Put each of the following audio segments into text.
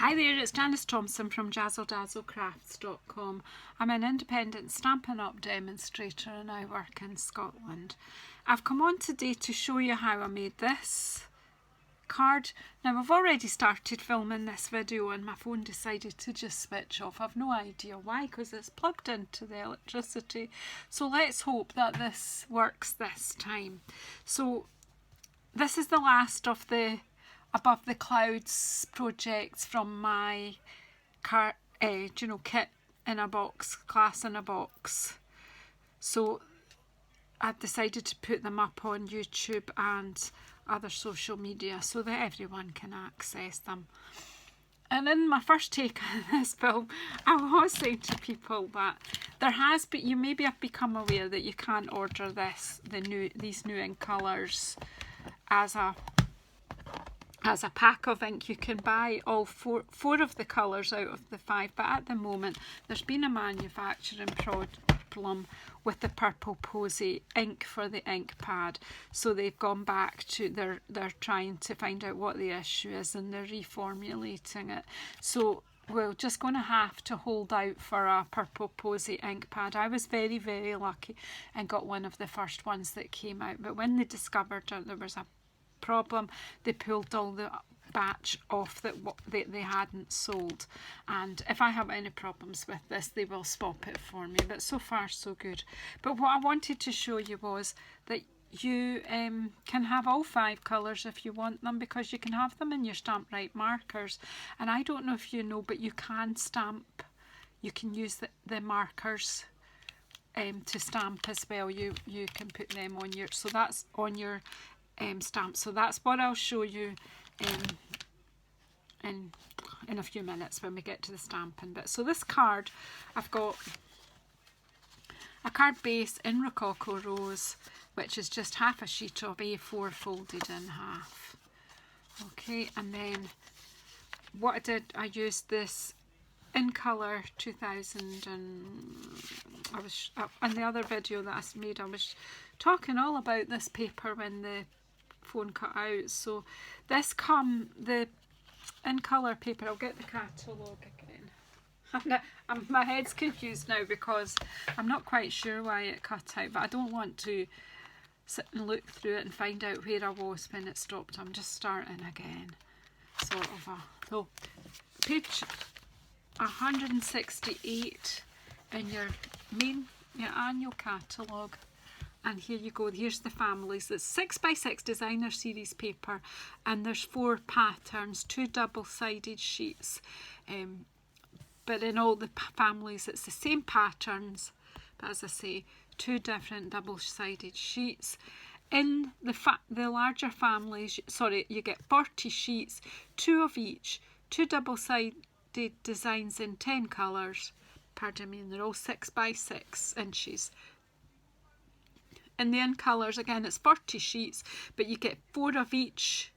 Hi there, it's Janice Thompson from JazzleDazzleCrafts.com. I'm an independent Stampin' Up! Demonstrator and I work in Scotland. I've come on today to show you how I made this card. Now I've already started filming this video and my phone decided to just switch off. I've no idea why, because it's plugged into the electricity. So let's hope that this works this time. So this is the last of the Above the Clouds projects from my kit in a box, class in a box. So I've decided to put them up on YouTube and other social media so that everyone can access them. And in my first take on this film, I was saying to people that there has been, you maybe have become aware that you can't order these new ink colours as a pack of ink. You can buy all four of the colours out of the 5, but at the moment there's been a manufacturing problem with the Purple Posy ink for the ink pad, so they've gone back to they're trying to find out what the issue is and they're reformulating it. So we're just going to have to hold out for a Purple Posy ink pad. I was very, very lucky and got one of the first ones that came out, but when they discovered that there was a problem, they pulled all the batch off that they hadn't sold, and if I have any problems with this they will swap it for me, but so far so good. But what I wanted to show you was that you can have all 5 colours if you want them, because you can have them in your Stamp-Right markers, and I don't know if you know, but you can use the markers to stamp as well. You can put them on your, so that's on your stamp. So that's what I'll show you in a few minutes when we get to the stamping bit. So this card, I've got a card base in Rococo Rose, which is just half a sheet of A4 folded in half. Okay, and then what I did, I used this In Colour 2000, and I was in the other video that I made, I was talking all about this paper when the phone cut out. So this the In Colour paper, I'll get the catalogue again. My head's confused now because I'm not quite sure why it cut out, but I don't want to sit and look through it and find out where I was when it stopped. I'm just starting again, sort of. So page 168 in your annual catalogue. And here you go, here's the families. It's 6x6 designer series paper, and there's 4 patterns, 2 double-sided sheets. But in all the families it's the same patterns, but as I say, 2 different double-sided sheets. In the larger families, you get 40 sheets, 2 of each, 2 double-sided designs in 10 colours. Pardon me, and they're all 6x6 inches. In the In Colours, again, it's 40 sheets, but you get 4 of each,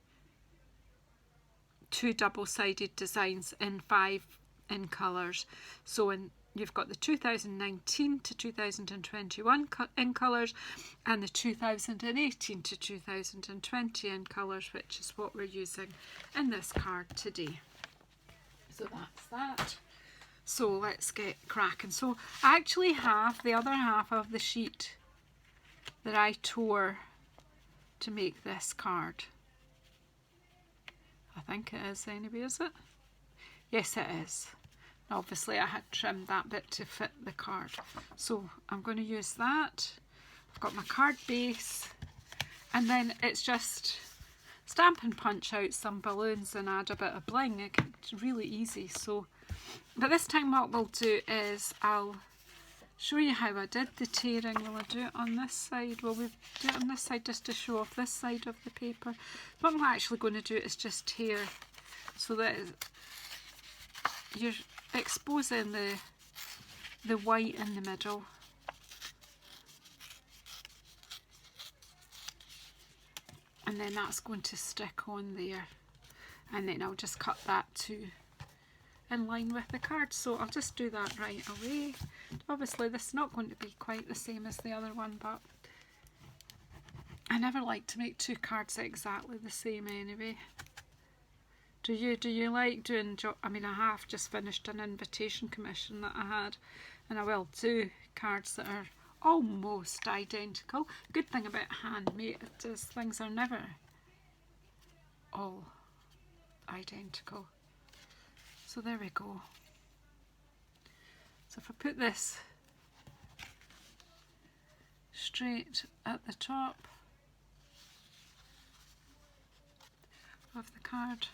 2 double-sided designs in 5 In Colours. So you've got the 2019 to 2021 In Colours and the 2018 to 2020 In Colours, which is what we're using in this card today. So that's that. So let's get cracking. So I actually have the other half of the sheet that I tore to make this card. I think it is anyway, is it? Yes, it is. Obviously I had trimmed that bit to fit the card. So I'm going to use that. I've got my card base, and then it's just stamp and punch out some balloons and add a bit of bling. It's really easy. So, but this time what we'll do is I'll show you how I did the tearing. Will I do it on this side? Will we do it on this side just to show off this side of the paper? What I'm actually going to do is just tear so that you're exposing the white in the middle. And then that's going to stick on there. And then I'll just cut that too in line with the card. So I'll just do that right away. Obviously this is not going to be quite the same as the other one, but I never like to make 2 cards exactly the same anyway. Do you like doing I mean, I have just finished an invitation commission that I had, and I will do cards that are almost identical. Good thing about handmade is things are never all identical. So there we go. So if I put this straight at the top of the card,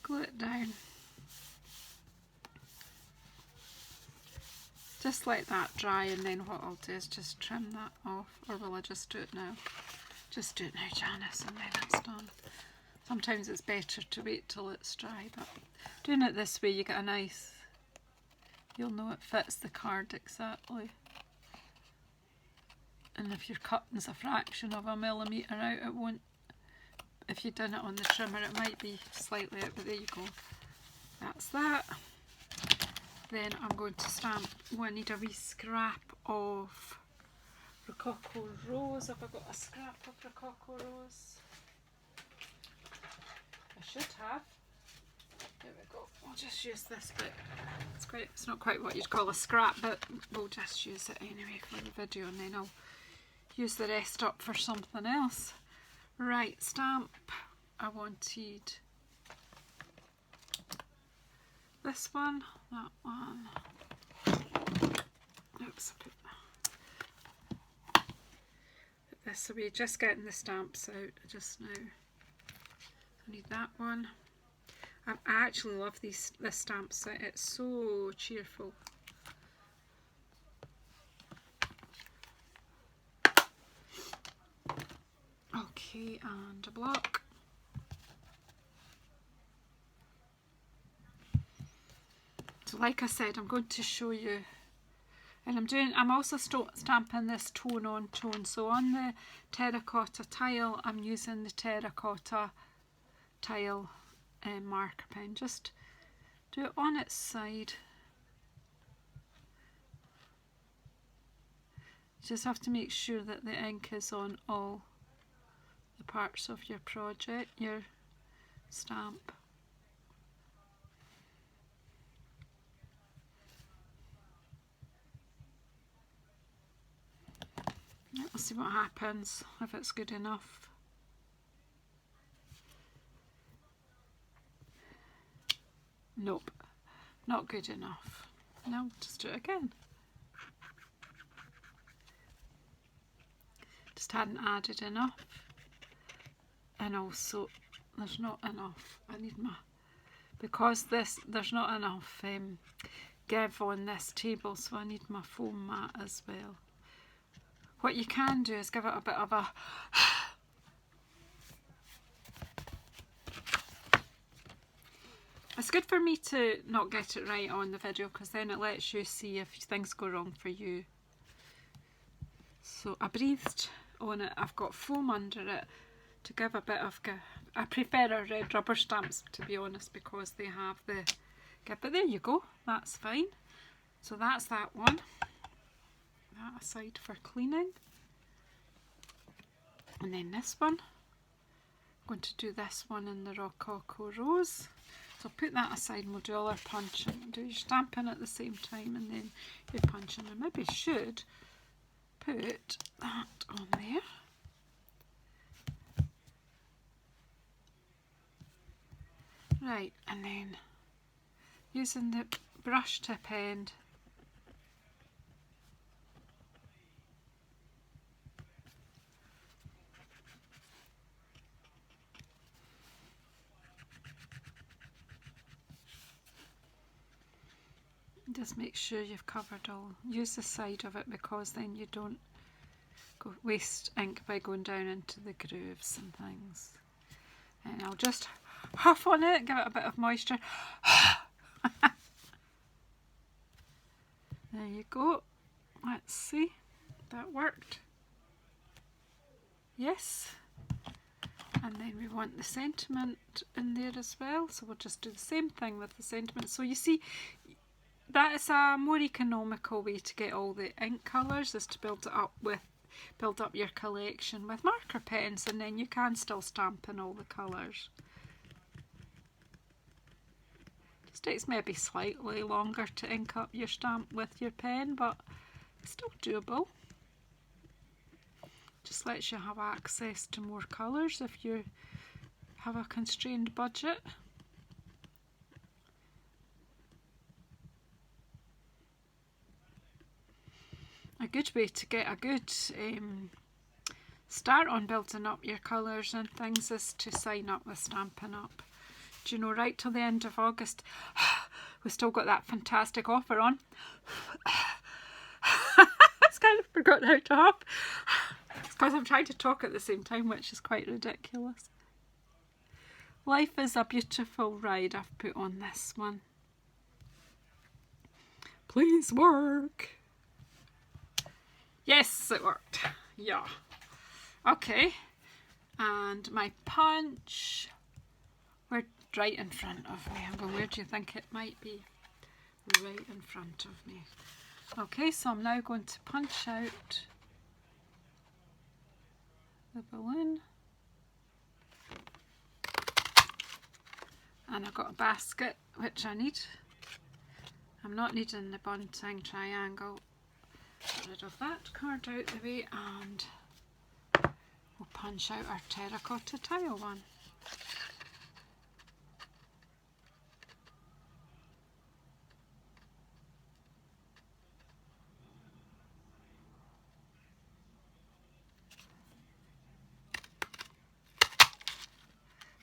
glue it down, just let that dry, and then what I'll do is just trim that off. Or will I just do it now? Just do it now, Janice, and then it's done. Sometimes it's better to wait till it's dry, but doing it this way you get a nice, you'll know it fits the card exactly. And if you're cutting a fraction of a millimetre out, it won't. If you done it on the trimmer, it might be slightly out, but there you go. That's that. Then I'm going to stamp. Oh, I need a wee scrap of Rococo Rose. Have I got a scrap of Rococo Rose? I should have. There we go. I'll just use this bit. It's not quite what you'd call a scrap, but we'll just use it anyway for the video, and then I'll use the rest up for something else. Right, stamp. I wanted this one, that one. Oops, I put this away. Just getting the stamps out just now. I need that one. I actually love this stamp set. It's so cheerful. Okay, and a block. So like I said, I'm going to show you, and I'm also stamping this tone on tone. So on the terracotta tile, I'm using the terracotta tile marker pen. Just do it on its side. You just have to make sure that the ink is on all the parts of your project, your stamp. Let's see what happens, if it's good enough. Nope, not good enough. No, just do it again. Just hadn't added enough. And also, there's not enough. I need my, because there's not enough give on this table, so I need my foam mat as well. What you can do is give it a bit of a it's good for me to not get it right on the video, because then it lets you see if things go wrong for you. So I breathed on it. I've got foam under it to give a bit of I prefer our red rubber stamps, to be honest, because they have the give. But there you go, that's fine. So that's that one. That aside for cleaning. And then this one, I'm going to do this one in the Rococo Rose. So put that aside and we'll do all our punching. Do your stamping at the same time and then your punching. And maybe should put that on there. Right, and then using the brush tip end, just make sure you've covered all. Use the side of it, because then you don't waste ink by going down into the grooves and things. And I'll just huff on it, give it a bit of moisture. There you go. Let's see, that worked. Yes. And then we want the sentiment in there as well, so we'll just do the same thing with the sentiment. So you see, that is a more economical way to get all the ink colours, is to build up your collection with marker pens, and then you can still stamp in all the colours. Takes maybe slightly longer to ink up your stamp with your pen, but it's still doable. Just lets you have access to more colours if you have a constrained budget. A good way to get a good start on building up your colours and things is to sign up with Stampin' Up. Do you know, right till the end of August, we've still got that fantastic offer on. It's kind of forgotten how to talk. It's because I'm trying to talk at the same time, which is quite ridiculous. Life is a Beautiful Ride, I've put on this one. Please work. Yes, it worked. Yeah. Okay. And my punch. We're right in front of me. I'm going, where do you think it might be? Right in front of me. Okay, so I'm now going to punch out the balloon. And I've got a basket, which I need. I'm not needing the bunting triangle. Get rid of that card out the way, and we'll punch out our terracotta tile one.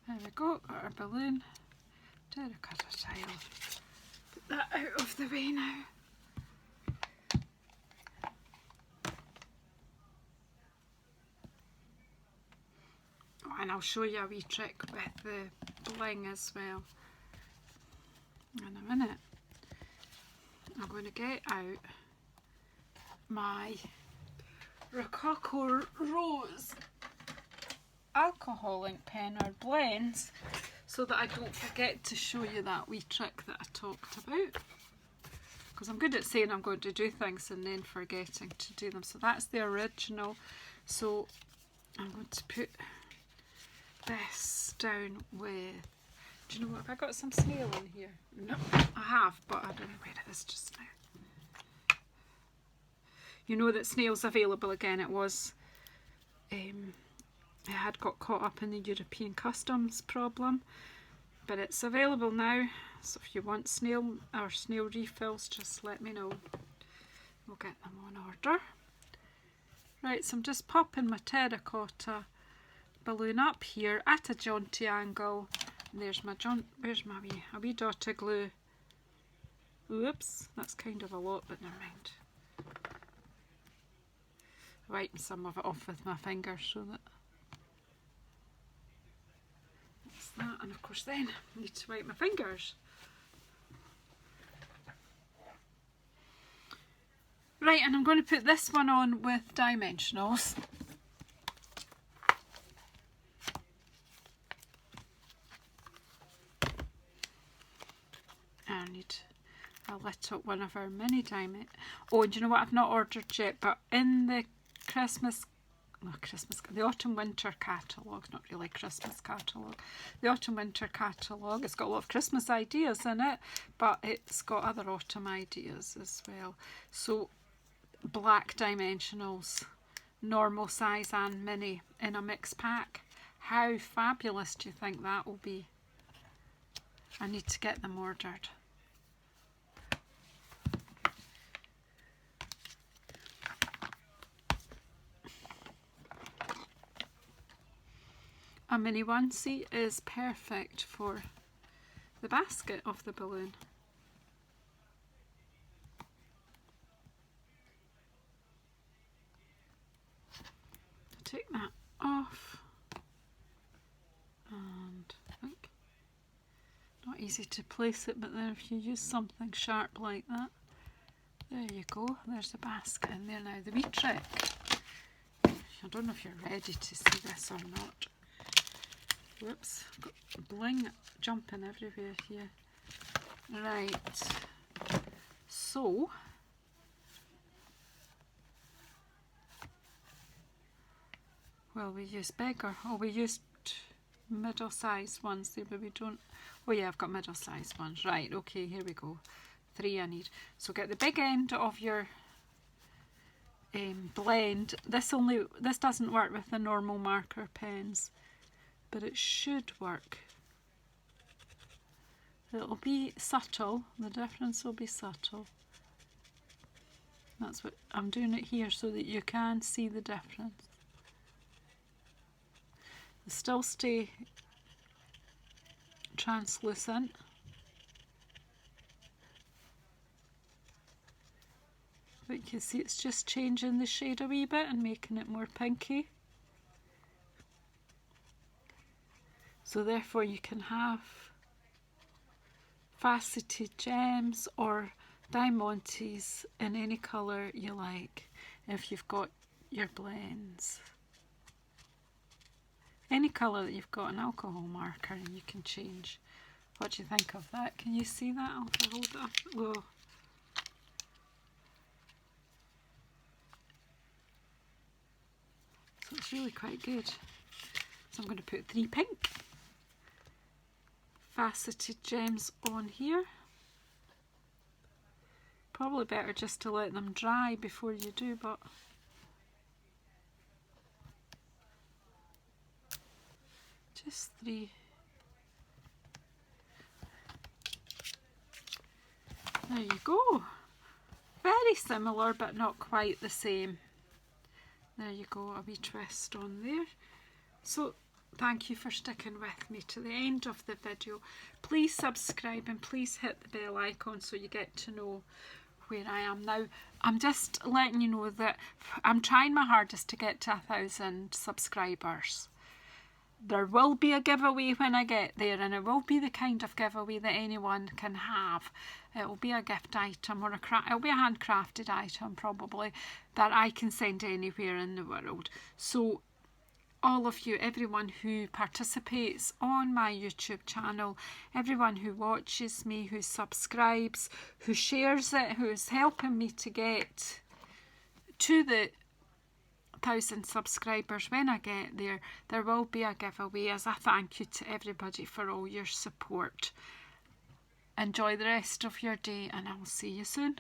There we go, got our balloon, terracotta tile. Put that out of the way now. Oh, and I'll show you a wee trick with the bling as well in a minute. I'm going to get out my Rococo Rose alcohol ink pen or blends so that I don't forget to show you that wee trick that I talked about, because I'm good at saying I'm going to do things and then forgetting to do them. So that's the original. So I'm going to put this down with, do you know what, have I got some snail in here? No, I have, but I don't know where it is just now. You know that snail's available again. It was it had got caught up in the European customs problem, but it's available now. So if you want snail or snail refills, just let me know. We'll get them on order. Right, so I'm just popping my terracotta balloon up here at a jaunty angle. And there's my where's my wee dot of glue. Oops, that's kind of a lot, but never mind. Wiping some of it off with my fingers so that that's that. And of course then I need to wipe my fingers. Right, and I'm going to put this one on with dimensionals. I need a little one of our mini diamond. Oh, and do you know what I've not ordered yet? But in the the autumn winter catalogue, not really Christmas catalogue, the autumn winter catalogue, it's got a lot of Christmas ideas in it, but it's got other autumn ideas as well. So black dimensionals, normal size and mini in a mixed pack. How fabulous do you think that will be? I need to get them ordered. A mini onesie is perfect for the basket of the balloon. Take that off, and not easy to place it, but then if you use something sharp like that, there you go, there's the basket in there. Now the wee trick, I don't know if you're ready to see this or not. Whoops, got bling jumping everywhere here. Right, so well, we use bigger, oh we used middle-sized ones there, but we don't. Oh yeah, I've got middle-sized ones. Right, okay, here we go. 3 I need. So get the big end of your blend. This doesn't work with the normal marker pens, but it should work. It'll be subtle. The difference will be subtle. That's what I'm doing it here so that you can see the difference. They still stay translucent. But you can see it's just changing the shade a wee bit and making it more pinky. So therefore you can have faceted gems or diamantes in any colour you like if you've got your blends. Any colour that you've got an alcohol marker and you can change. What do you think of that? Can you see that? I'll hold it up. Whoa. So it's really quite good. So I'm going to put 3 pink faceted gems on here. Probably better just to let them dry before you do, but just 3. There you go. Very similar but not quite the same. There you go, a wee twist on there. So thank you for sticking with me to the end of the video. Please subscribe and please hit the bell icon so you get to know where I am now. I'm just letting you know that I'm trying my hardest to get to 1,000 subscribers. There will be a giveaway when I get there, and it will be the kind of giveaway that anyone can have. It will be a gift item or it'll be a handcrafted item probably that I can send anywhere in the world. So all of you, everyone who participates on my YouTube channel, everyone who watches me, who subscribes, who shares it, who is helping me to get to the 1,000 subscribers, when I get there, there will be a giveaway as a thank you to everybody for all your support. Enjoy the rest of your day and I'll see you soon.